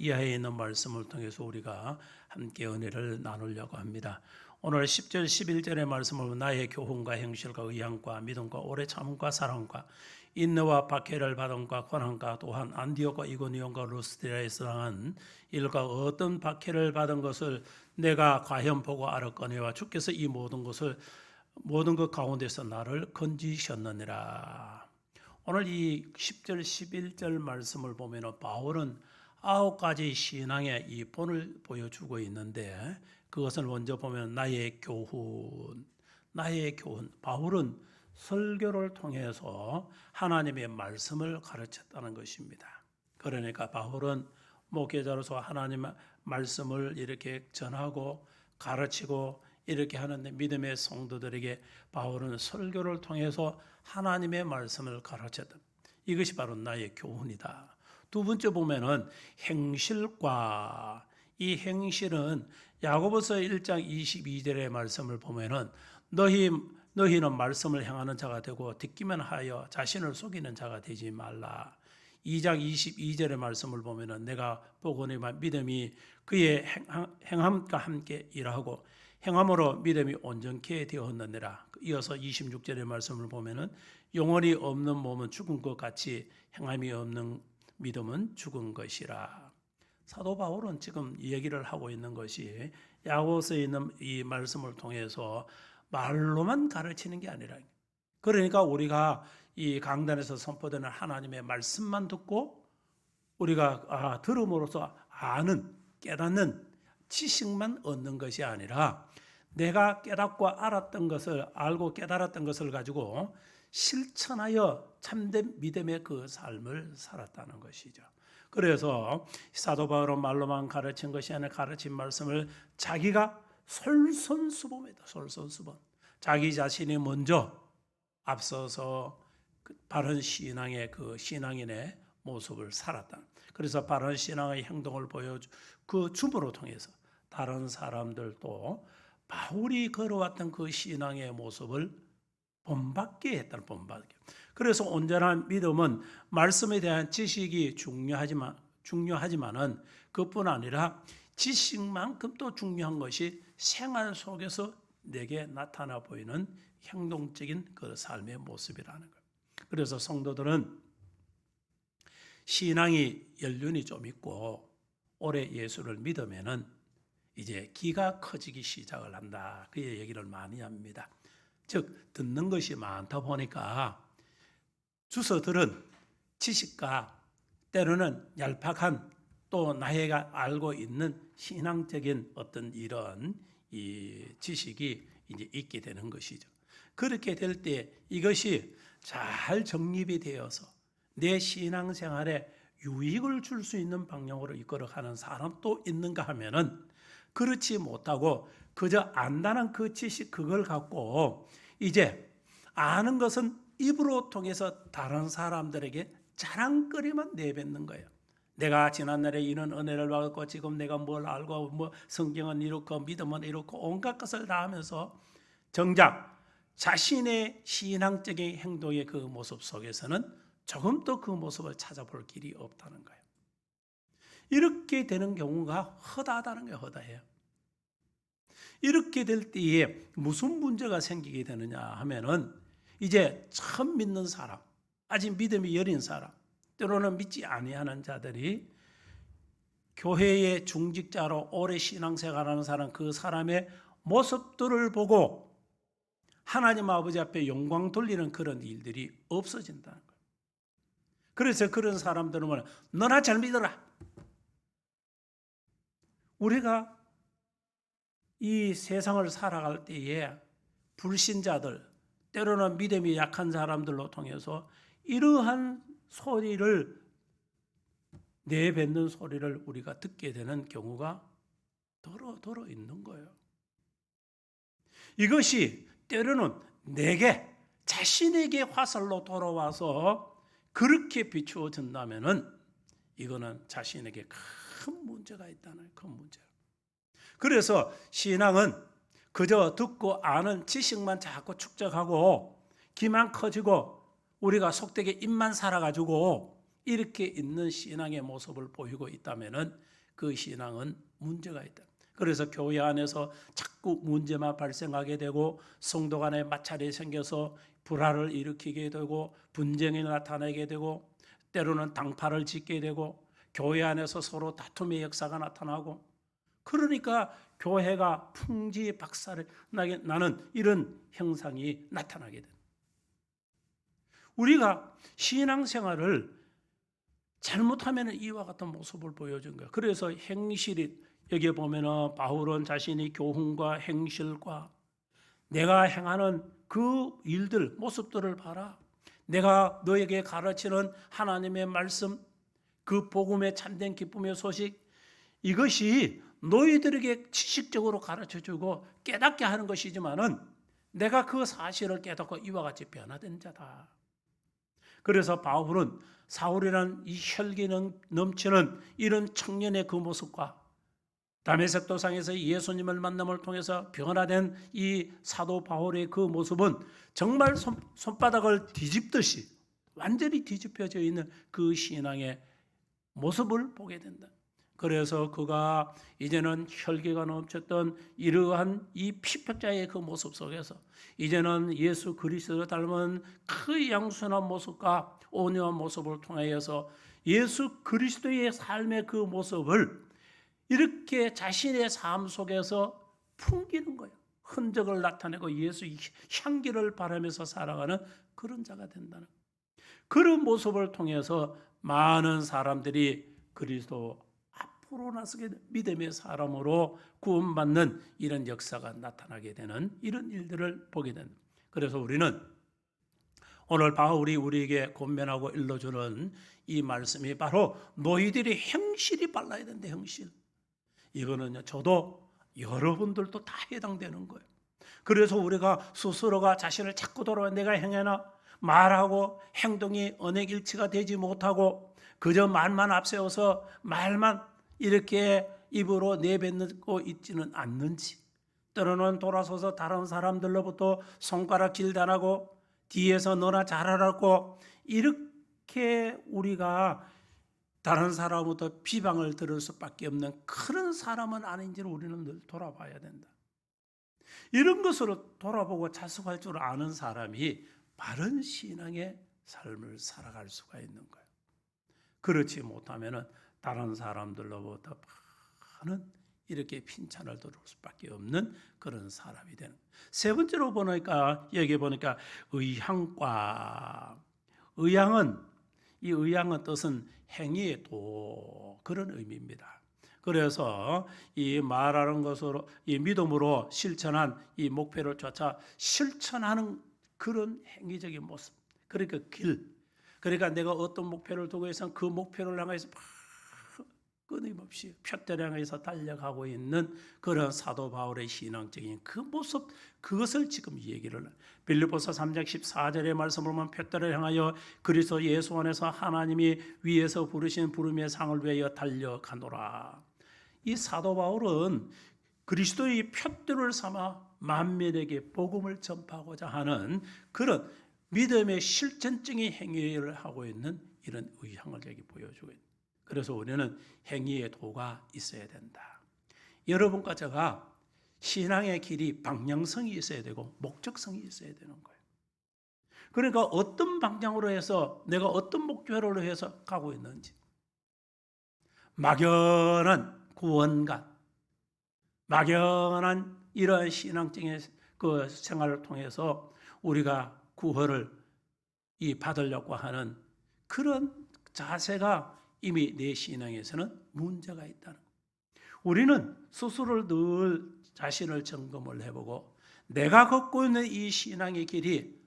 이하에 있는 말씀을 통해서 우리가 함께 은혜를 나누려고 합니다. 오늘 10절 11절의 말씀을 나의 교훈과 형실과 의향과 믿음과 오래 참음과 사랑과 인내와 박해를 받음과 권한과 또한 안디옥과 이고니온과 루스드라에서 당한 일과 어떤 박해를 받은 것을 내가 과연 보고 알았거니와 주께서 이 모든 것 가운데서 나를 건지셨느니라. 오늘 이 10절 11절 말씀을 보면 바울은 9가지 신앙의 이 본을 보여주고 있는데, 그것을 먼저 보면 나의 교훈. 바울은 설교를 통해서 하나님의 말씀을 가르쳤다는 것입니다. 그러니까 바울은 목회자로서 하나님의 말씀을 이렇게 전하고 가르치고 이렇게 하는데, 믿음의 성도들에게 바울은 설교를 통해서 하나님의 말씀을 가르쳤다. 이것이 바로 나의 교훈이다. 두 번째 보면은 행실과, 이 행실은 야고보서 1장 22절의 말씀을 보면은 너희는 말씀을 행하는 자가 되고 듣기만 하여 자신을 속이는 자가 되지 말라. 2장 22절의 말씀을 보면은 내가 보거니와 믿음이 그의 행함과 함께 일하고 행함으로 믿음이 온전케 되었느니라. 이어서 26절의 말씀을 보면은 영혼이 없는 몸은 죽은 것 같이 행함이 없는 믿음은 죽은 것이라. 사도 바울은 지금 이 얘기를 하고 있는 것이 야고보서에 있는 이 말씀을 통해서 말로만 가르치는 게 아니라, 그러니까 우리가 이 강단에서 선포되는 하나님의 말씀만 듣고 우리가 들음으로써 아는, 깨닫는 지식만 얻는 것이 아니라 내가 깨닫고 알았던 것을, 알고 깨달았던 것을 가지고 실천하여 참된 믿음의 그 삶을 살았다는 것이죠. 그래서 사도 바울은 말로만 가르친 것이 아니라 가르친 말씀을 자기가 솔선수범이다. 솔선수범. 자기 자신이 먼저 앞서서 바른 신앙의 그 신앙인의 모습을 살았다. 그래서 바른 신앙의 행동을 보여주 그 춤으로 통해서 다른 사람들도 바울이 걸어왔던 그 신앙의 모습을 본받게 했다는, 본받게. 그래서 온전한 믿음은 말씀에 대한 지식이 중요하지만은 그뿐 아니라 지식만큼 또 중요한 것이 생활 속에서 내게 나타나 보이는 행동적인 그 삶의 모습이라는 거예요. 그래서 성도들은 신앙이 연륜이 좀 있고 오래 예수를 믿으면은 이제 기가 커지기 시작을 한다. 그 얘기를 많이 합니다. 즉 듣는 것이 많다 보니까 주서들은 지식과 때로는 얄팍한, 또 나이가 알고 있는 신앙적인 어떤 이런 이 지식이 이제 있게 되는 것이죠. 그렇게 될 때 이것이 잘 정립이 되어서 내 신앙생활에 유익을 줄 수 있는 방향으로 이끌어가는 사람도 있는가 하면은 그렇지 못하고 그저 안다는 그 지식, 그걸 갖고 이제 아는 것은 입으로 통해서 다른 사람들에게 자랑거리만 내뱉는 거예요. 내가 지난날에 이런 은혜를 받았고 지금 내가 뭘 알고 뭐 성경은 이렇고 믿음은 이렇고 온갖 것을 다 하면서 정작 자신의 신앙적인 행동의 그 모습 속에서는 조금도 그 모습을 찾아볼 길이 없다는 거예요. 이렇게 되는 경우가 허다하다는 거예요. 허다해요. 이렇게 될 때에 무슨 문제가 생기게 되느냐 하면은 이제 처음 믿는 사람, 아직 믿음이 여린 사람, 때로는 믿지 아니하는 자들이 교회의 중직자로 오래 신앙생활하는 사람, 그 사람의 모습들을 보고 하나님 아버지 앞에 영광 돌리는 그런 일들이 없어진다는 거예요. 그래서 그런 사람들은 뭐냐, 너나 잘 믿어라. 우리가 이 세상을 살아갈 때에 불신자들, 때로는 믿음이 약한 사람들로 통해서 이러한 소리를, 내뱉는 소리를 우리가 듣게 되는 경우가 더러 있는 거예요. 이것이 때로는 내게, 자신에게 화살로 돌아와서 그렇게 비추어진다면은 이거는 자신에게 큰 문제가 있다는, 큰 문제. 그래서 신앙은 그저 듣고 아는 지식만 자꾸 축적하고 기만 커지고 우리가 속되게 입만 살아가지고 이렇게 있는 신앙의 모습을 보이고 있다면은 그 신앙은 문제가 있다. 그래서 교회 안에서 자꾸 문제만 발생하게 되고 성도 간에 마찰이 생겨서 불화를 일으키게 되고 분쟁이 나타나게 되고 때로는 당파를 짓게 되고 교회 안에서 서로 다툼의 역사가 나타나고 그러니까 교회가 풍지박살이 나는 이런 형상이 나타나게 됩니다. 우리가 신앙생활을 잘못하면 이와 같은 모습을 보여준 거예요. 그래서 행실이 여기 보면은 바울은 자신이 교훈과 행실과 내가 행하는 그 일들 모습들을 봐라. 내가 너에게 가르치는 하나님의 말씀, 그 복음의 참된 기쁨의 소식, 이것이 너희들에게 지식적으로 가르쳐주고 깨닫게 하는 것이지만은 내가 그 사실을 깨닫고 이와 같이 변화된 자다. 그래서 바울은 사울이라는 이 혈기 넘치는 이런 청년의 그 모습과 다메섹 도상에서 예수님을 만남을 통해서 변화된 이 사도 바울의 그 모습은 정말 손바닥을 뒤집듯이 완전히 뒤집혀져 있는 그 신앙의 모습을 보게 된다. 그래서 그가 이제는 혈기가 넘쳤던 이러한 이 피표자의 그 모습 속에서 이제는 예수 그리스도를 닮은 그 양순한 모습과 온유한 모습을 통하여서 예수 그리스도의 삶의 그 모습을 이렇게 자신의 삶 속에서 풍기는 거예요. 흔적을 나타내고 예수 향기를 바라면서 살아가는 그런 자가 된다는 거예요. 그런 모습을 통해서 많은 사람들이 그리스도 앞으로 나서게 믿음의 사람으로 구원받는 이런 역사가 나타나게 되는 이런 일들을 보게 됩니다. 그래서 우리는 오늘 바울이 우리에게 권면하고 일러주는 이 말씀이 바로 너희들이 행실이 발라야 된다. 행실. 이거는요, 저도 여러분들도 다 해당되는 거예요. 그래서 우리가 스스로가 자신을 자꾸 돌아와 내가 행해나 말하고 행동이 언행일치가 되지 못하고 그저 말만 앞세워서 말만 이렇게 입으로 내뱉고 있지는 않는지, 때로는 돌아서서 다른 사람들로부터 손가락 질단하고 뒤에서 너나 잘하라고 이렇게 우리가 다른 사람부터 비방을 들을 수밖에 없는 그런 사람은 아닌지를 우리는 늘 돌아봐야 된다. 이런 것으로 돌아보고 자숙할 줄 아는 사람이 바른 신앙의 삶을 살아갈 수가 있는 거예요. 그렇지 못하면 다른 사람들로부터 많은 이렇게 핀찬을 들을 수밖에 없는 그런 사람이 되는 거예요. 세 번째로 보니까 여기 보니까 의향과 의향은 이 의향의 뜻은 행위의 도 그런 의미입니다. 그래서 이 말하는 것으로 이 믿음으로 실천한 이 목표를 쫓아 실천하는 그런 행위적인 모습. 그러니까 길. 그러니까 내가 어떤 목표를 두고 있으면 그 목표를 향해서 끊임없이 표대를 향해서 달려가고 있는 그런 사도 바울의 신앙적인 그 모습, 그것을 지금 얘기를 해요. 빌립보서 3장 14절의 말씀을 보면 표대를 향하여 그리스도 예수 안에서 하나님이 위에서 부르신 부름의 상을 위하여 달려가노라. 이 사도 바울은 그리스도의 표대를 삼아 만민에게 복음을 전파하고자 하는 그런 믿음의 실천적인 행위를 하고 있는 이런 의향을 여기 보여주고 있습니다. 그래서 우리는 행위의 도가 있어야 된다. 여러분과 제가 신앙의 길이 방향성이 있어야 되고 목적성이 있어야 되는 거예요. 그러니까 어떤 방향으로 해서 내가 어떤 목표를 해서 가고 있는지, 막연한 구원관, 막연한 이러한 신앙적인 그 생활을 통해서 우리가 구원을 받으려고 하는 그런 자세가 이미 내 신앙에서는 문제가 있다는 거예요. 우리는 스스로를 늘 자신을 점검을 해보고 내가 걷고 있는 이 신앙의 길이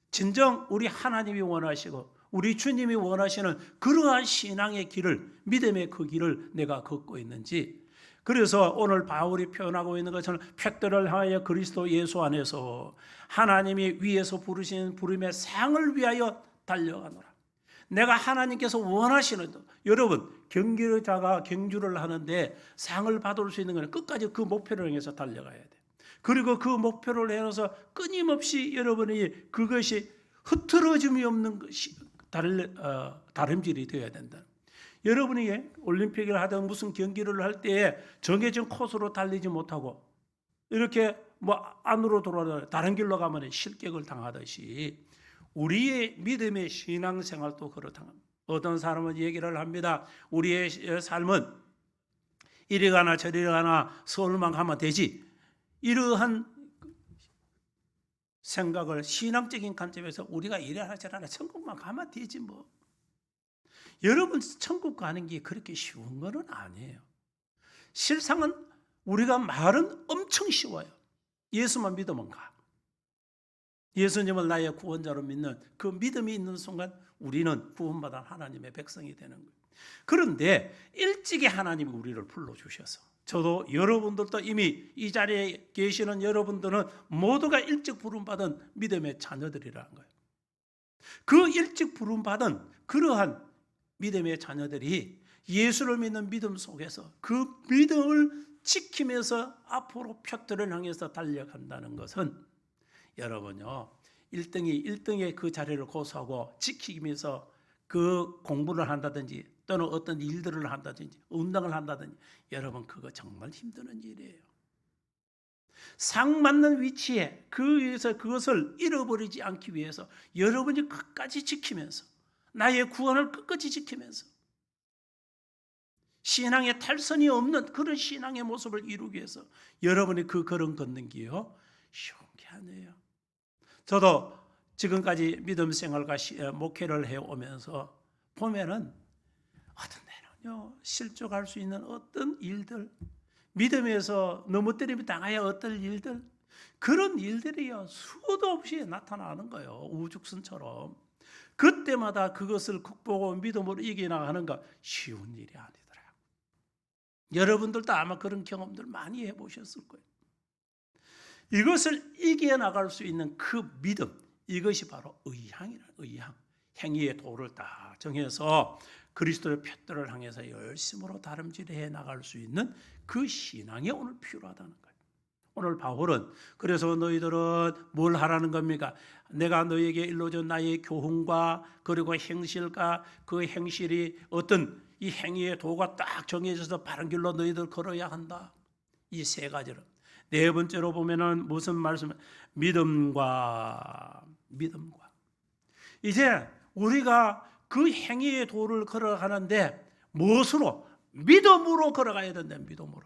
진정 우리 하나님이 원하시고 우리 주님이 원하시는 그러한 신앙의 길을, 믿음의 그 길을 내가 걷고 있는지, 그래서 오늘 바울이 표현하고 있는 것처럼 표대를 향하여 그리스도 예수 안에서 하나님이 위에서 부르신 부름의 상을 위하여 달려가노라. 내가 하나님께서 원하시는, 여러분 경기자가 경주를 하는데 상을 받을 수 있는 것은 끝까지 그 목표를 향해서 달려가야 돼. 그리고 그 목표를 향해서 끊임없이 여러분이 그것이 흐트러짐이 없는 것이 다름질이 되어야 된다. 여러분이 올림픽을 하든 무슨 경기를 할 때 정해진 코스로 달리지 못하고 이렇게 안으로 돌아다 다른 길로 가면 실격을 당하듯이 우리의 믿음의 신앙생활도 그렇다. 어떤 사람은 얘기를 합니다. 우리의 삶은 이리 가나 저리 가나 서울만 가면 되지. 이러한 생각을 신앙적인 관점에서 우리가 이래나 저래나 천국만 가면 되지 뭐. 여러분 천국 가는 게 그렇게 쉬운 거는 아니에요. 실상은 우리가 말은 엄청 쉬워요. 예수만 믿으면 가. 예수님을 나의 구원자로 믿는 그 믿음이 있는 순간 우리는 구원받은 하나님의 백성이 되는 거예요. 그런데 일찍이 하나님이 우리를 불러주셔서 저도 여러분들도 이미 이 자리에 계시는 여러분들은 모두가 일찍 부름받은 믿음의 자녀들이라는 거예요. 그 일찍 부름받은 그러한 믿음의 자녀들이 예수를 믿는 믿음 속에서 그 믿음을 지키면서 앞으로 표들을 향해서 달려간다는 것은 여러분요 1등의 그 자리를 고수하고 지키면서 그 공부를 한다든지 또는 어떤 일들을 한다든지 운동을 한다든지 여러분 그거 정말 힘든 일이에요. 상 맞는 위치에 그것을 잃어버리지 않기 위해서 여러분이 끝까지 지키면서 나의 구원을 끝까지 지키면서 신앙에 탈선이 없는 그런 신앙의 모습을 이루기 위해서 여러분이 그 걸음 걷는 게요 쉬운 게 아니에요. 저도 지금까지 믿음 생활과 목회를 해오면서 보면은 어떤 때는요 실족할 수 있는 어떤 일들, 믿음에서 넘어뜨림이 당하여 어떤 일들, 그런 일들이요 수도 없이 나타나는 거예요. 우죽순처럼. 그때마다 그것을 극복하고 믿음으로 이겨나가는 거 쉬운 일이 아니더라고요. 여러분들도 아마 그런 경험들 많이 해보셨을 거예요. 이것을 이겨나갈 수 있는 그 믿음, 이것이 바로 의향이라는 의향. 행위의 도를 딱 정해서 그리스도의 표들을 향해서 열심으로 다름질해 나갈 수 있는 그 신앙이 오늘 필요하다는 거예요. 오늘 바울은 그래서 너희들은 뭘 하라는 겁니까? 내가 너희에게 일러준 나의 교훈과 그리고 행실과 그 행실이 어떤 이 행위의 도가 딱 정해져서 바른 길로 너희들 걸어야 한다. 이 세 가지를. 네 번째로 보면은 무슨 말씀? 믿음과. 이제 우리가 그 행위의 도를 걸어가는데 무엇으로? 믿음으로 걸어가야 된다. 믿음으로.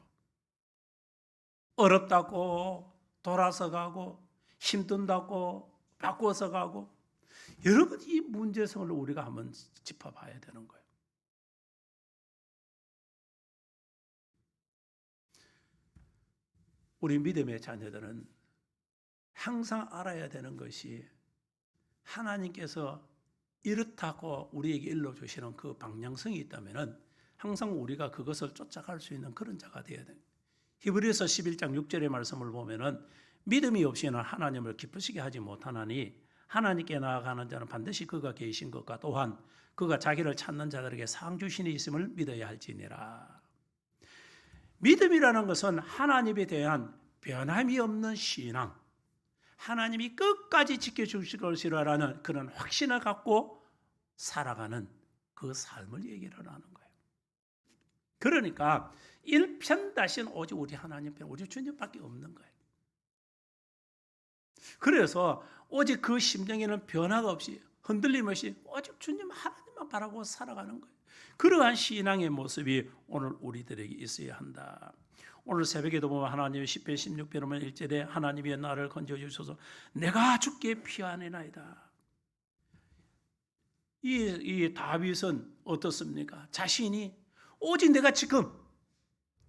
어렵다고 돌아서 가고 힘든다고 바꿔서 가고 여러분 이 문제성을 우리가 한번 짚어봐야 되는 거예요. 우리 믿음의 자녀들은 항상 알아야 되는 것이 하나님께서 이렇다고 우리에게 일러주시는 그 방향성이 있다면 항상 우리가 그것을 쫓아갈 수 있는 그런 자가 되어야 됩니다. 히브리서 11장 6절의 말씀을 보면은 믿음이 없이는 하나님을 기쁘시게 하지 못하나니 하나님께 나아가는 자는 반드시 그가 계신 것과 또한 그가 자기를 찾는 자들에게 상 주신이 있음을 믿어야 할지니라. 믿음이라는 것은 하나님에 대한 변함이 없는 신앙, 하나님이 끝까지 지켜주실 것이라는 그런 확신을 갖고 살아가는 그 삶을 얘기를 하는 거예요. 그러니까 일편다신 오직 우리 하나님 편, 우리 주님밖에 없는 거예요. 그래서 오직 그 심정에는 변화가 없이 흔들림 없이 오직 주님 하나님만 바라고 살아가는 거예요. 그러한 신앙의 모습이 오늘 우리들에게 있어야 한다. 오늘 새벽에도 보면 하나님의 10편 16편 보면 1절에 하나님이 나를 건져주셔서 내가 주께 피하내나이다. 이 다윗은 어떻습니까? 자신이 오직 내가 지금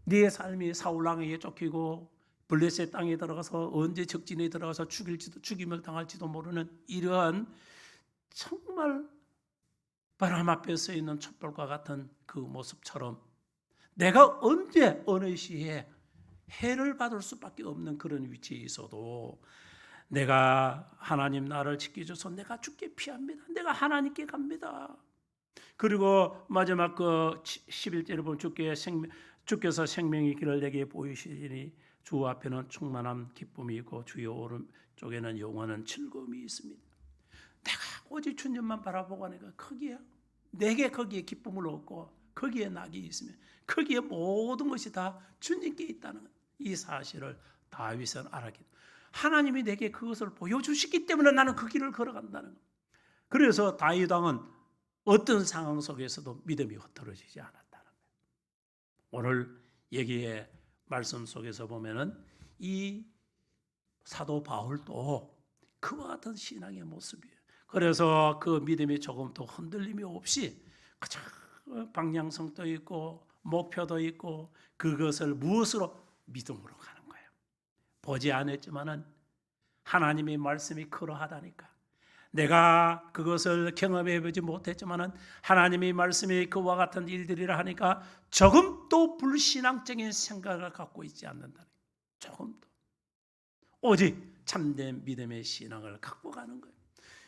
네 삶이 사울왕에게 쫓기고 블레셋 땅에 들어가서 언제 적진에 들어가서 죽임을 당할지도 모르는 이러한 정말 바람 앞에 서 있는 촛불과 같은 그 모습처럼 내가 언제 어느 시에 해를 받을 수밖에 없는 그런 위치에 있어도 내가 하나님 나를 지켜줘서 내가 주께 피합니다. 내가 하나님께 갑니다. 그리고 마지막 그 11절에 보면 주께서 생명의 길을 내게 보이시니 주 앞에는 충만한 기쁨이 있고 주의 오른쪽에는 영원한 즐거움이 있습니다. 내가 오직 주님만 바라보고 하니까 거기에 내게 거기에 기쁨을 얻고 거기에 낙이 있으면 거기에 모든 것이 다 주님께 있다는 이 사실을 다윗은 알았기 때문에 하나님이 내게 그것을 보여주시기 때문에 나는 그 길을 걸어간다는 것. 그래서 다윗 왕은 어떤 상황 속에서도 믿음이 흐트러지지 않았다는 거예요. 오늘 여기에 말씀 속에서 보면은 이 사도 바울도 그와 같은 신앙의 모습이에요. 그래서 그 믿음이 조금 더 흔들림이 없이 그저 방향성도 있고 목표도 있고 그것을 무엇으로 믿음으로 가는 거예요. 보지 않았지만은 하나님의 말씀이 그러하다니까. 내가 그것을 경험해 보지 못했지만은 하나님의 말씀이 그와 같은 일들이라 하니까 조금도 불신앙적인 생각을 갖고 있지 않는다. 조금도. 오직 참된 믿음의 신앙을 갖고 가는 거예요.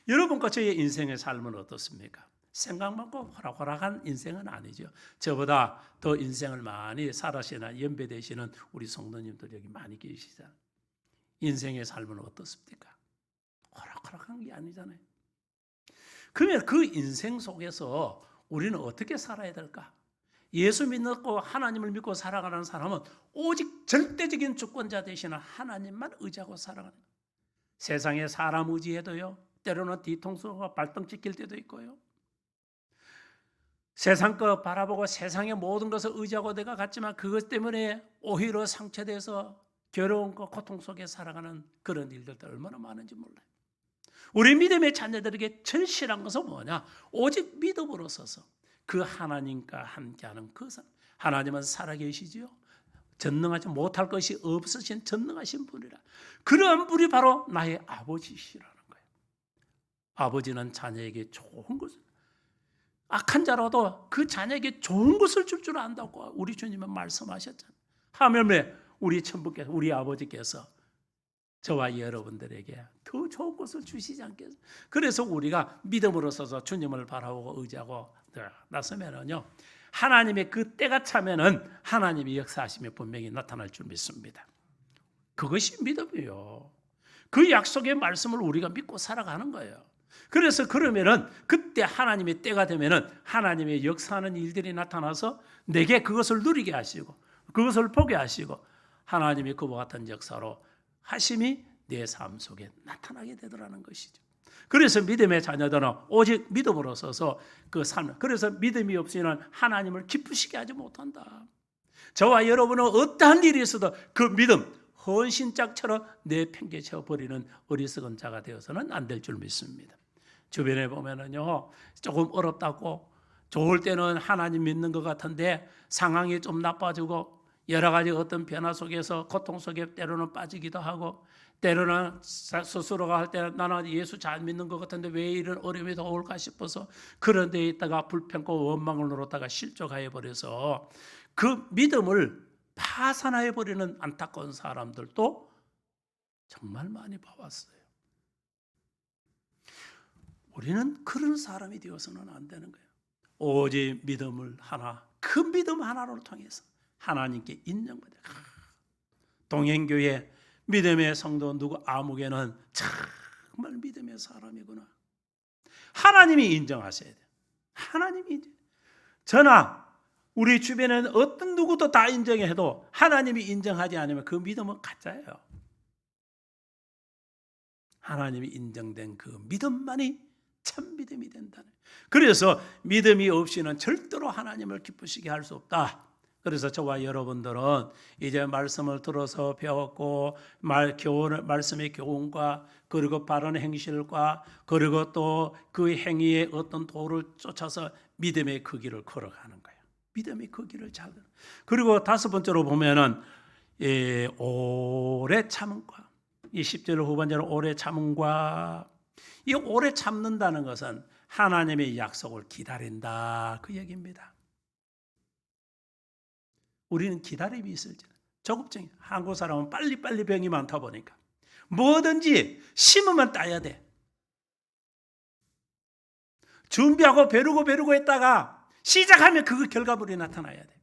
여러분과 저의 인생의 삶은 어떻습니까? 생각 많고 호락호락한 인생은 아니죠. 저보다 더 인생을 많이 살아시나 연배되시는 우리 성도님들 여기 많이 계시잖아요. 인생의 삶은 어떻습니까? 호락호락한 게 아니잖아요. 그러면 그 인생 속에서 우리는 어떻게 살아야 될까? 예수 믿고 하나님을 믿고 살아가는 사람은 오직 절대적인 주권자 되시는 하나님만 의지하고 살아가는 거예요. 세상에 사람 의지해도요, 때로는 뒤통수가 발등 찍힐 때도 있고요. 세상 거 바라보고 세상의 모든 것을 의지하고 내가 갔지만 그것 때문에 오히려 상처돼서 괴로움과 고통 속에 살아가는 그런 일들도 얼마나 많은지 몰라요. 우리 믿음의 자녀들에게 절실한 것은 뭐냐? 오직 믿음으로 서서 그 하나님과 함께하는 그 사람. 하나님은 살아계시지요. 전능하지 못할 것이 없으신 전능하신 분이라. 그러한 분이 바로 나의 아버지시라는 거예요. 아버지는 자녀에게 좋은 것을, 악한 자라도 그 자녀에게 좋은 것을 줄 줄 안다고 우리 주님은 말씀하셨잖아요. 하물며 우리 천부께서, 우리 아버지께서 저와 여러분들에게 더 좋은 것을 주시지 않겠어요? 그래서 우리가 믿음으로 서서 주님을 바라보고 의지하고 나서면은요, 하나님의 그 때가 차면은 하나님이 역사하심이 분명히 나타날 줄 믿습니다. 그것이 믿음이에요. 그 약속의 말씀을 우리가 믿고 살아가는 거예요. 그래서 그러면은 그때 하나님의 때가 되면은 하나님의 역사하는 일들이 나타나서 내게 그것을 누리게 하시고 그것을 보게 하시고 하나님이 그와 같은 역사로 하심이 내 삶 속에 나타나게 되더라는 것이죠. 그래서 믿음의 자녀들은 오직 믿음으로 서서 그 삶, 그래서 믿음이 없이는 하나님을 기쁘시게 하지 못한다. 저와 여러분은 어떠한 일이 있어도 그 믿음, 헌신짝처럼 내팽개쳐 버리는 어리석은 자가 되어서는 안 될 줄 믿습니다. 주변에 보면은요, 조금 어렵다고 좋을 때는 하나님 믿는 것 같은데 상황이 좀 나빠지고 여러 가지 어떤 변화 속에서 고통 속에 때로는 빠지기도 하고 때로는 스스로가 할 때 나는 예수 잘 믿는 것 같은데 왜 이런 어려움이 더 올까 싶어서 그런 데에 있다가 불평과 원망을 누렸다가 실족해 버려서 그 믿음을 파산해 버리는 안타까운 사람들도 정말 많이 봐왔어요. 우리는 그런 사람이 되어서는 안 되는 거예요. 오직 믿음을 하나, 그 믿음 하나를 통해서 하나님께 인정받아. 동행교회 믿음의 성도 누구 아무개는 정말 믿음의 사람이구나. 하나님이 인정하셔야 돼요. 하나님이 인정. 저나 우리 주변에는 어떤 누구도 다 인정해도 하나님이 인정하지 않으면 그 믿음은 가짜예요. 하나님이 인정된 그 믿음만이 참 믿음이 된다는. 그래서 믿음이 없이는 절대로 하나님을 기쁘시게 할 수 없다. 그래서 저와 여러분들은 이제 말씀을 들어서 배웠고 말씀의 교훈과 그리고 바른 행실과 그리고 또 그 행위의 어떤 도를 쫓아서 믿음의 그 길을 걸어가는 거예요. 믿음의 그 길을 잘. 그리고 다섯 번째로 보면은 오래 참음과 이 10절 후반절은 오래 참음과 이 오래 참는다는 것은 하나님의 약속을 기다린다 그 얘기입니다. 우리는 기다림이 있을지 조급증이 한국 사람은 빨리빨리 병이 많다 보니까 뭐든지 심으면 따야 돼. 준비하고 벼르고 했다가 시작하면 그 결과물이 나타나야 돼.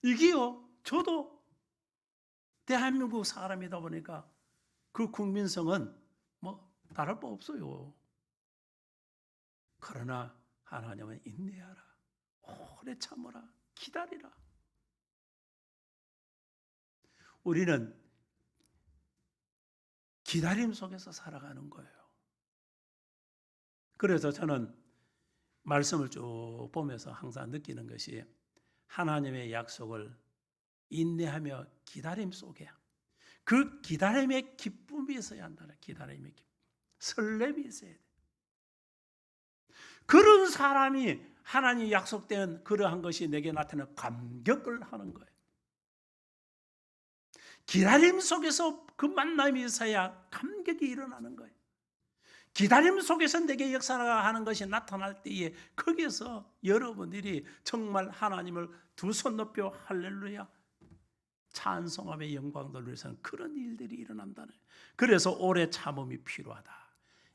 이게요, 저도 대한민국 사람이다 보니까 그 국민성은 뭐 다를 바 없어요. 그러나 하나님은 인내하라, 오래 참으라, 기다리라. 우리는 기다림 속에서 살아가는 거예요. 그래서 저는 말씀을 쭉 보면서 항상 느끼는 것이 하나님의 약속을 인내하며 기다림 속에 그 기다림의 기쁨이 있어야 한다는, 기다림의 기쁨, 설렘이 있어야 돼. 그런 사람이 하나님 약속된 그러한 것이 내게 나타나는 감격을 하는 거예요. 기다림 속에서 그 만남이 있어야 감격이 일어나는 거예요. 기다림 속에서 내게 역사하는 것이 나타날 때에 거기에서 여러분들이 정말 하나님을 두 손 높여 할렐루야 찬송하며 영광 돌리는 그런 일들이 일어난다는 거예요. 그래서 오래 참음이 필요하다.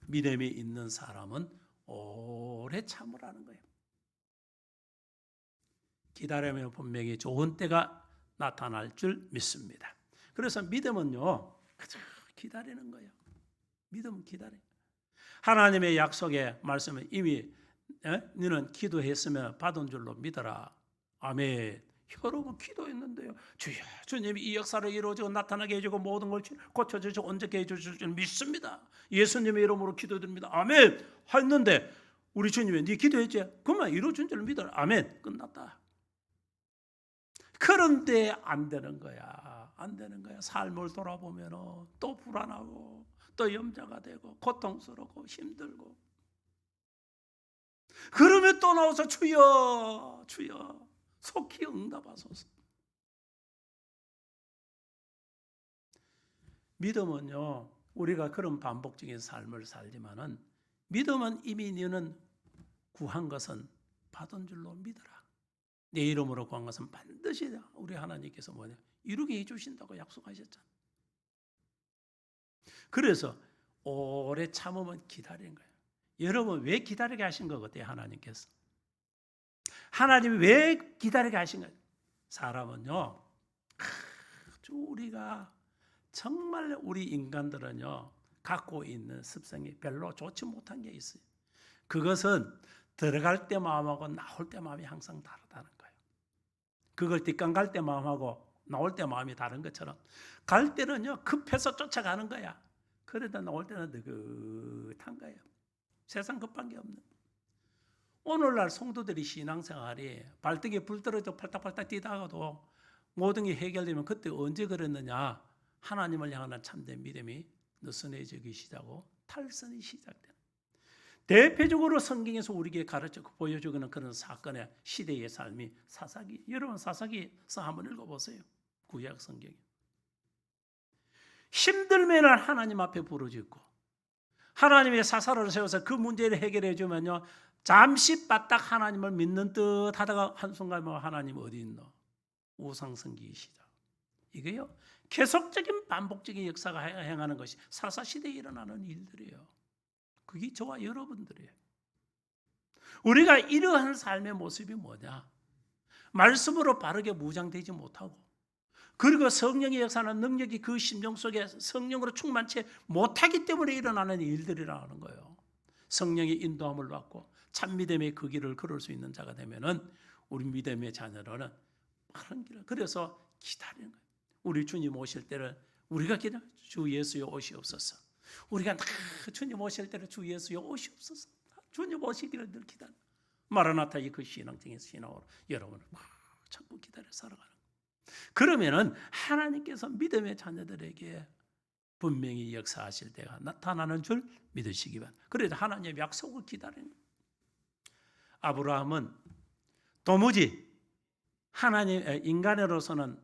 믿음이 있는 사람은 오래 참으라는 거예요. 기다리면 분명히 좋은 때가 나타날 줄 믿습니다. 그래서 믿음은요, 그저 기다리는 거예요. 믿음은 기다려. 하나님의 약속의 말씀은 이미 너는 기도했으면 받은 줄로 믿어라. 아멘. 여러분 기도했는데요, 주여, 주님이 이 역사를 이루어지고 나타나게 해주고 모든 걸 고쳐주시고 온전케 해주실 줄 믿습니다. 예수님의 이름으로 기도드립니다. 아멘. 했는데 우리 주님이 네 기도했지? 그만 이루어진 줄 믿어라. 아멘. 끝났다. 그런데 안 되는 거야. 안 되는 거야. 삶을 돌아보면 또 불안하고 또 염려가 되고 고통스럽고 힘들고, 그러면 또 나와서 주여 주여 속히 응답하소서. 믿음은요, 우리가 그런 반복적인 삶을 살지만은 믿음은 이미 너는 구한 것은 받은 줄로 믿어라. 내 이름으로 구한 것은 반드시 우리 하나님께서 이루게 해주신다고 약속하셨잖아. 그래서 오래 참으면 기다리는 거예요. 여러분 왜 기다리게 하신 것 같아요? 하나님께서 하나님이 왜 기다리게 하신 거예요? 사람은요, 우리가 정말 우리 인간들은요 갖고 있는 습성이 별로 좋지 못한 게 있어요. 그것은 들어갈 때 마음하고 나올 때 마음이 항상 다르다는 거예요. 그걸 뒷강 갈 때 마음하고 나올 때 마음이 다른 것처럼, 갈 때는요 급해서 쫓아가는 거야. 그러다 나올 때는 느긋한 거예요. 세상 급한 게 없는. 오늘날 성도들이 신앙생활이 발등에 불 떨어져 팔딱팔딱 뛰다가도 모든 게 해결되면 그때 언제 그랬느냐? 하나님을 향하는 참된 믿음이 느슨해지기 시작하고 탈선이 시작되는. 대표적으로 성경에서 우리에게 가르쳐 보여주는 그런 사건의 시대의 삶이 사사기. 여러분 사사기서 한번 읽어보세요. 구약 성경. 힘들면 하나님 앞에 부르짖고 하나님의 사사를 세워서 그 문제를 해결해 주면요, 잠시 바딱 하나님을 믿는 듯 하다가 한순간 하나님 어디 있노? 우상 섬기시다. 이게요 계속적인 반복적인 역사가 행하는 것이 사사시대에 일어나는 일들이에요. 그게 저와 여러분들이에요. 우리가 이러한 삶의 모습이 뭐냐? 말씀으로 바르게 무장되지 못하고, 그리고 성령의 역사는 능력이 그 심령 속에 성령으로 충만치 못하기 때문에 일어나는 일들이라는 거예요. 성령의 인도함을 받고 참 믿음의 그 길을 걸을 수 있는 자가 되면은 우리 믿음의 자녀로는 바른 길을, 그래서 기다리는 거예요. 우리 주님 오실 때를 우리가 기다려. 주 예수여 오시옵소서. 우리가 주님 오실 때를 주 예수여 오시옵소서. 주님 오시기를 늘 기다려. 마라나타의 그 신앙적인 신앙으로 여러분을 자꾸 기다려 살아가는 거예요. 그러면은 하나님께서 믿음의 자녀들에게 분명히 역사하실 때가 나타나는 줄 믿으시기 바랍니다. 그래서 하나님의 약속을 기다리는 거예요. 아브라함은 도무지 하나님 인간으로서는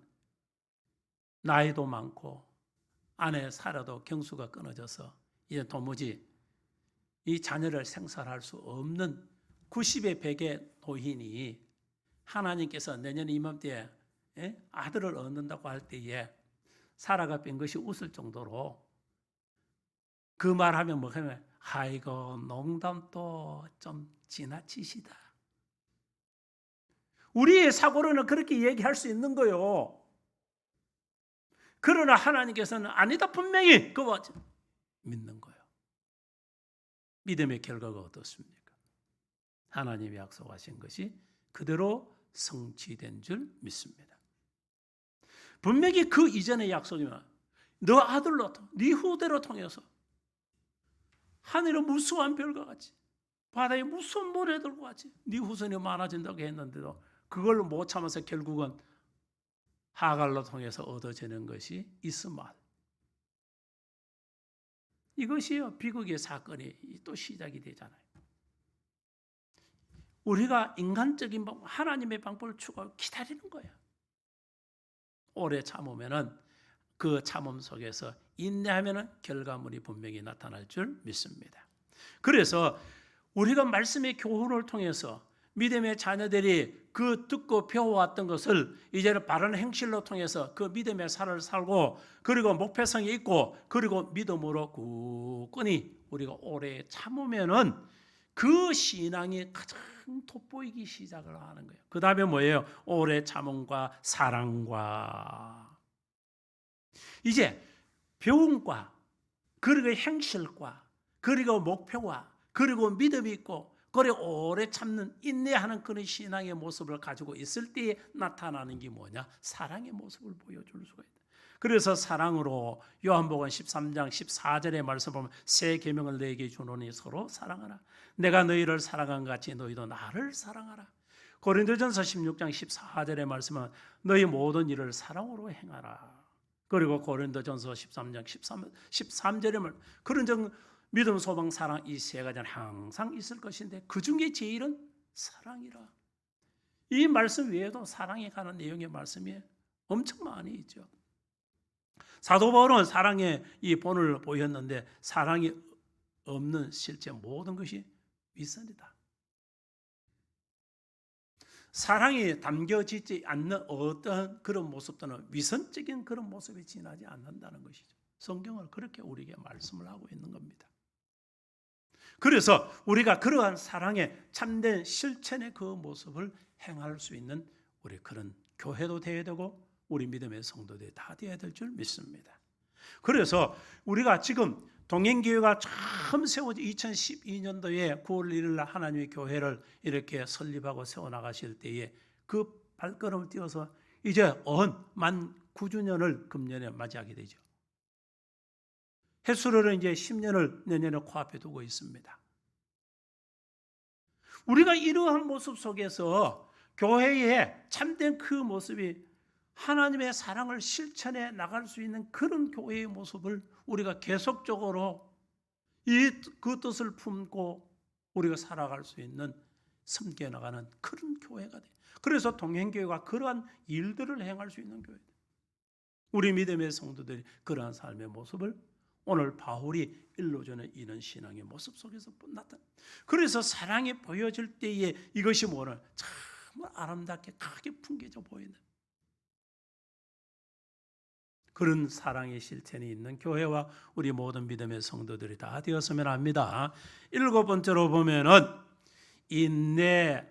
나이도 많고 아내 사라도 경수가 끊어져서 이제 도무지 이 자녀를 생산할 수 없는 90의 백의 노인이 하나님께서 내년 이맘때에 아들을 얻는다고 할 때에 사라가 뺀 것이 웃을 정도로 그 말하면 뭐 하면 아이고 농담도 좀 지나치시다. 우리의 사고로는 그렇게 얘기할 수 있는 거요. 그러나 하나님께서는 아니다, 분명히 그거 믿는 거예요. 믿음의 결과가 어떻습니까? 하나님이 약속하신 것이 그대로 성취된 줄 믿습니다. 분명히 그 이전의 약속이면 너 아들로, 네 후대로 통해서 하늘의 무수한 별과 같이 바다의 무수한 모래들과 같이 네 후손이 많아진다고 했는데도 그걸 못 참아서 결국은 하갈로 통해서 얻어지는 것이 이스마엘. 이것이요, 비극의 사건이 또 시작이 되잖아요. 우리가 인간적인 방법, 하나님의 방법을 추구하고 기다리는 거예요. 오래 참으면은 그 참음 속에서 인내하면은 결과물이 분명히 나타날 줄 믿습니다. 그래서 우리가 말씀의 교훈을 통해서 믿음의 자녀들이 그 듣고 배워왔던 것을 이제는 바른 행실로 통해서 그 믿음의 삶을 살고 그리고 목표성이 있고 그리고 믿음으로 굳건히 우리가 오래 참으면은 그 신앙이 가장 돋보이기 시작을 하는 거예요. 그 다음에 뭐예요? 오래 참음과 사랑과 이제 배움과 그리고 행실과 그리고 목표와 그리고 믿음이 있고 그래 오래 참는 인내하는 그런 신앙의 모습을 가지고 있을 때에 나타나는 게 뭐냐? 사랑의 모습을 보여줄 수가 있다. 그래서 사랑으로 요한복음 13장 14절의 말씀 보면 새 계명을 너에게 주노니 서로 사랑하라. 내가 너희를 사랑한 같이 너희도 나를 사랑하라. 고린도전서 16장 14절의 말씀은 너희 모든 일을 사랑으로 행하라. 그리고 고린도전서 13장 13절의 말 그런 믿음, 소망, 사랑 이 세 가지는 항상 있을 것인데 그 중에 제일은 사랑이라. 이 말씀 외에도 사랑에 관한 내용의 말씀이 엄청 많이 있죠. 사도 바울은 사랑의 이 본을 보였는데 사랑이 없는 실제 모든 것이 위선이다. 사랑이 담겨지지 않는 어떤 그런 모습들은 위선적인 그런 모습이 지나지 않는다는 것이죠. 성경은 그렇게 우리에게 말씀을 하고 있는 겁니다. 그래서 우리가 그러한 사랑의 참된 실천의 그 모습을 행할 수 있는 우리 그런 교회도 되어야 되고 우리 믿음의 성도들이 다 되어야 될 줄 믿습니다. 그래서 우리가 지금 동행교회가 처음 세워진 2012년도에 9월 1일 날 하나님의 교회를 이렇게 설립하고 세워나가실 때에 그 발걸음을 띄워서 이제 만 9주년을 금년에 맞이하게 되죠. 횟수로는 이제 10년을 내년에 코앞에 두고 있습니다. 우리가 이러한 모습 속에서 교회의 참된 그 모습이 하나님의 사랑을 실천해 나갈 수 있는 그런 교회의 모습을 우리가 계속적으로 그 뜻을 품고 우리가 살아갈 수 있는 섬겨나가는 그런 교회가 돼. 그래서 동행교회가 그러한 일들을 행할 수 있는 교회다. 우리 믿음의 성도들이 그러한 삶의 모습을 오늘 바울이 일로전에 이런 신앙의 모습 속에서 나타나. 그래서 사랑이 보여질 때에 이것이 뭐냐? 정말 아름답게 크게 풍겨져 보이는 그런 사랑의 실천이 있는 교회와 우리 모든 믿음의 성도들이 다 되었으면 합니다. 7번째로 보면은 인내.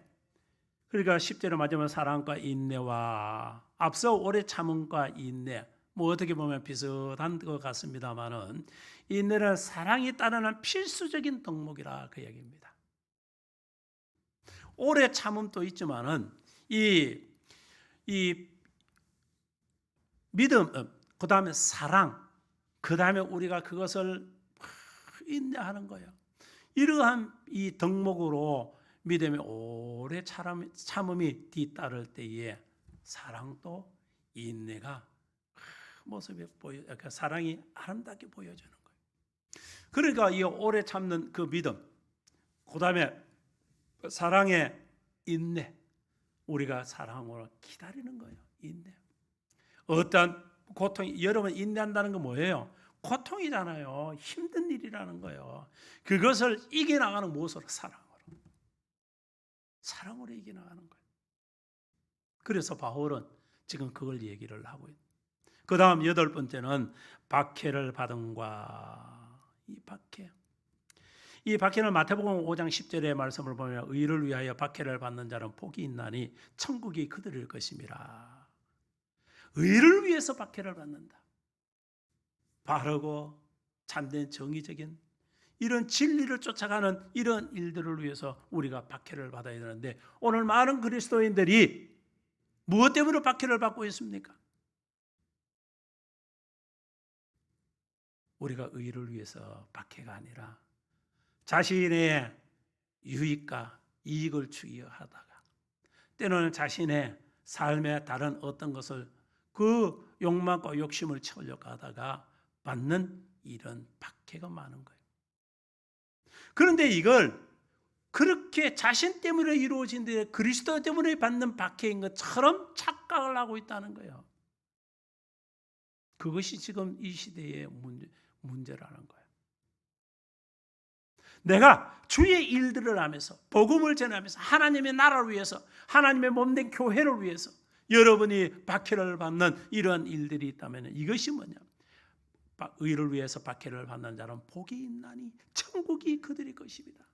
그러니까 10절에 맞으면 사랑과 인내와 앞서 오래 참음과 인내. 뭐 어떻게 보면 비슷한 것 같습니다만은 인내는 사랑이 따르는 필수적인 덕목이라 그 얘기입니다. 오래 참음도 있지만은 이 믿음, 그 다음에 사랑, 그 다음에 우리가 그것을 인내하는 거예요. 이러한 이 덕목으로 믿음의 오래 참음이 뒤따를 때에 사랑도 인내가 모습이 그러니까 사랑이 아름답게 보여주는 거예요. 그러니까 이 오래 참는 그 믿음, 그 다음에 사랑의 인내, 우리가 사랑으로 기다리는 거예요. 인내. 어떤 고통이, 여러분 인내한다는 건 뭐예요? 고통이잖아요. 힘든 일이라는 거예요. 그것을 이겨나가는 무엇으로? 사랑으로 이겨나가는 거예요. 그래서 바울은 지금 그걸 얘기를 하고 있어요. 그 다음 8번째는 박해를 받음과 이 박해는 마태복음 5장 10절의 말씀을 보면 의를 위하여 박해를 받는 자는 복이 있나니 천국이 그들일 것임이라. 의를 위해서 박해를 받는다. 바르고 참된 정의적인 이런 진리를 쫓아가는 이런 일들을 위해서 우리가 박해를 받아야 되는데 오늘 많은 그리스도인들이 무엇 때문에 박해를 받고 있습니까? 우리가 의를 위해서 박해가 아니라 자신의 유익과 이익을 추구하다가 때로는 자신의 삶의 다른 어떤 것을 그 욕망과 욕심을 채우려고 하다가 받는 이런 박해가 많은 거예요. 그런데 이걸 그렇게 자신 때문에 이루어진 데 그리스도 때문에 받는 박해인 것처럼 착각을 하고 있다는 거예요. 그것이 지금 이 시대의 문제라는 거예요. 내가 주의 일들을 하면서 복음을 전하면서 하나님의 나라를 위해서 하나님의 몸된 교회를 위해서 여러분이 박해를 받는 이러한 일들이 있다면 이것이 뭐냐? 의를 위해서 박해를 받는 자는 복이 있나니 천국이 그들의 것입니다.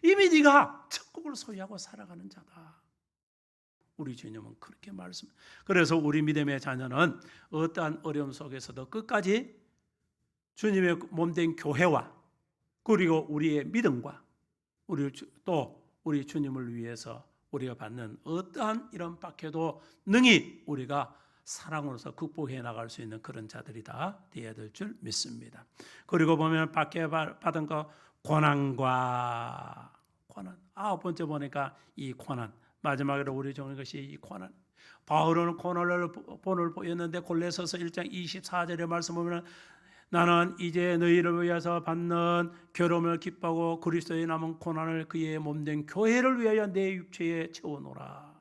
이미 네가 천국을 소유하고 살아가는 자다. 우리 주님은 그렇게 말씀합니다. 그래서 우리 믿음의 자녀는 어떠한 어려움 속에서도 끝까지 주님의 몸된 교회와 그리고 우리의 믿음과 우리 주님을 위해서 우리가 받는 어떠한 이런 박해도 능히 우리가 사랑으로서 극복해 나갈 수 있는 그런 자들이 다 되어야 될 줄 믿습니다. 그리고 보면 박해 받은 거 고난 아홉 번째 보니까 이 고난 마지막으로 우리 정한 것이 이 고난. 바울은 고난을 본을 보였는데 골로새서 1장 24절의 말씀 보면 나는 이제 너희를 위해서 받는 괴로움을 기뻐하고 그리스도의 남은 고난을 그의 몸된 교회를 위하여 내 육체에 채워놓으라.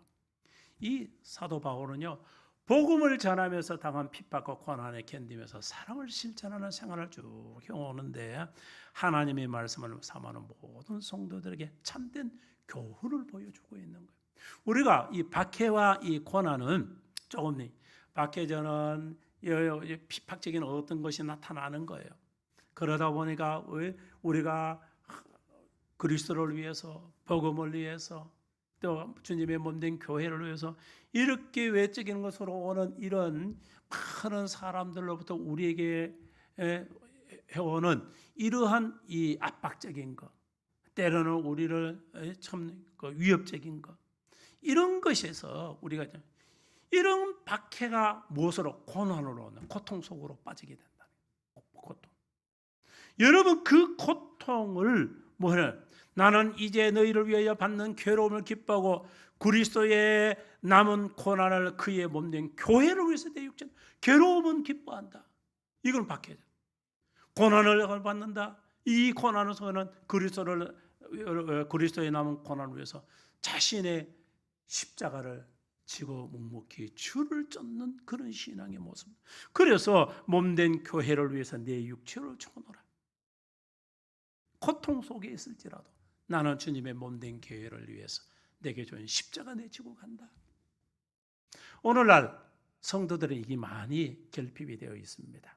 이 사도 바울은요 복음을 전하면서 당한 핍박과 고난에 견디면서 사랑을 실천하는 생활을 쭉 해오는데 하나님의 말씀을 삼하는 모든 성도들에게 참된 교훈을 보여주고 있는 거예요. 우리가 이 박해와 이 고난은 조금 박해 전은 핍박적인 어떤 것이 나타나는 거예요. 그러다 보니까 우리가 그리스도를 위해서 복음을 위해서 또 주님의 몸된 교회를 위해서 이렇게 외적인 것으로 오는 이런 많은 사람들로부터 우리에게 해오는 이러한 이 압박적인 것, 때로는 우리를 참 위협적인 것, 이런 것에서 우리가 이런 박해가 무엇으로 고난으로 오는 고통 속으로 빠지게 된다. 고통. 여러분 그 고통을 뭐냐? 나는 이제 너희를 위하여 받는 괴로움을 기뻐하고 그리스도의 남은 고난을 그의 몸된 교회를 위해서 내 육체는 괴로움은 기뻐한다. 이건 박해죠. 고난을 받는다. 이 고난을 속에는 그리스도의 남은 고난을 위해서 자신의 십자가를 지고 묵묵히 주를 쫓는 그런 신앙의 모습. 그래서 몸된 교회를 위해서 내 육체를 쳐놓으라. 고통 속에 있을지라도 나는 주님의 몸된 교회를 위해서 내게 준 십자가 내지고 간다. 오늘날 성도들은 이게 많이 결핍이 되어 있습니다.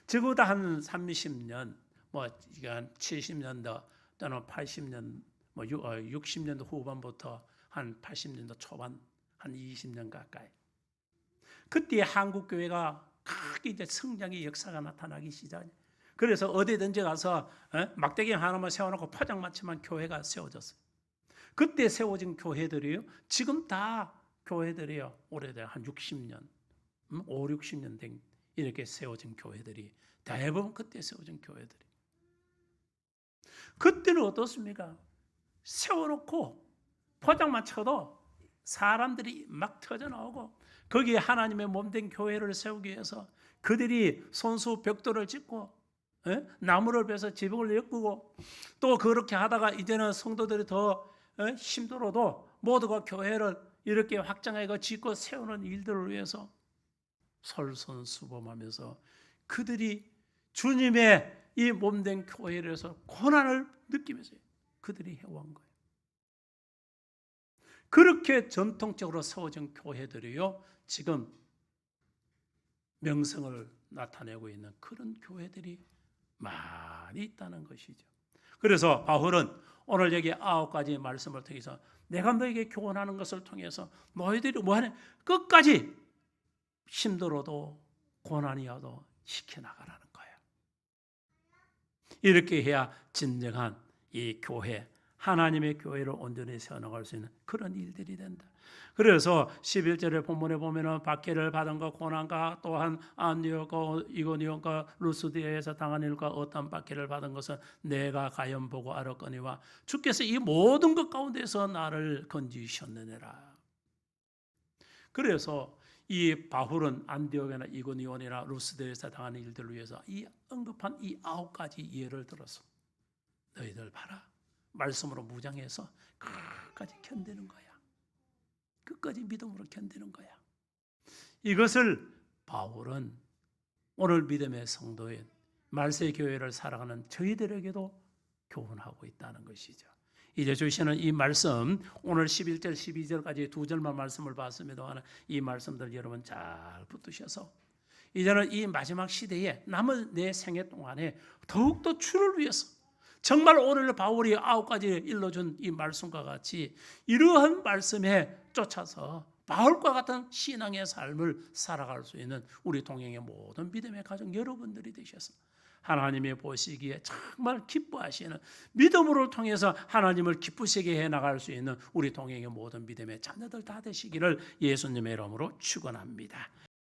적어도 한 30년, 한 70년도 또는 80년, 60년도 후반부터 한 80년도 초반, 한 20년 가까이. 그때 한국 교회가 크게 이제 성장의 역사가 나타나기 시작해요. 그래서 어디든지 가서 막대기 하나만 세워놓고 포장마차만 교회가 세워졌어요. 그때 세워진 교회들이요. 지금 다 교회들이요. 오래된 한 60년, 5, 60년 된 이렇게 세워진 교회들이 대부분 그때 세워진 교회들이. 그때는 어떻습니까? 세워놓고 포장만 쳐도 사람들이 막 터져나오고 거기에 하나님의 몸된 교회를 세우기 위해서 그들이 손수 벽돌을 짓고 나무를 베서 지붕을 엮고 또 그렇게 하다가 이제는 성도들이 더 힘들어도 모두가 교회를 이렇게 확장하고 짓고 세우는 일들을 위해서 설선수범하면서 그들이 주님의 이 몸된 교회를 해서 고난을 느끼면서 그들이 해온 거예요. 그렇게 전통적으로 세워진 교회들이요 지금 명성을 나타내고 있는 그런 교회들이 많이 있다는 것이죠. 그래서 바울은 오늘 여기 9가지 말씀을 통해서 내가 너에게 교훈하는 것을 통해서 너희들이 뭐하냐 끝까지 힘들어도 고난이어도 지켜나가라는 거예요. 이렇게 해야 진정한 이 교회, 하나님의 교회를 온전히 세워나갈 수 있는 그런 일들이 된다. 그래서 11절의 본문에 보면은 박해를 받은 것, 고난과 또한 안디옥과 이고니온과 루스드에서 당한 일과 어떤 박해를 받은 것은 내가 가연 보고 알았거니와 주께서 이 모든 것 가운데서 나를 건지셨느니라. 그래서 이 바울은 안디옥이나 이고니온이나 루스드에서 당한 일들을 위해서 이 언급한 이 9가지 예를 들어서 너희들 봐라, 말씀으로 무장해서 끝까지 견디는 거야. 끝까지 믿음으로 견디는 거야. 이것을 바울은 오늘 믿음의 성도인 말세 교회를 살아가는 저희들에게도 교훈하고 있다는 것이죠. 이제 주시는 이 말씀, 오늘 11절 12절까지 두 절만 말씀을 봤습니다만 이 말씀들 여러분 잘 붙드셔서 이제는 이 마지막 시대에 남은 내 생애 동안에 더욱더 주를 위해서 정말 오늘 바울이 9가지 일러준 이 말씀과 같이 이러한 말씀에 쫓아서 바울과 같은 신앙의 삶을 살아갈 수 있는 우리 동행의 모든 믿음의 가정 여러분들이 되셔서 하나님이 보시기에 정말 기뻐하시는 믿음으로 통해서 하나님을 기쁘시게 해나갈 수 있는 우리 동행의 모든 믿음의 자녀들 다 되시기를 예수님의 이름으로 축원합니다.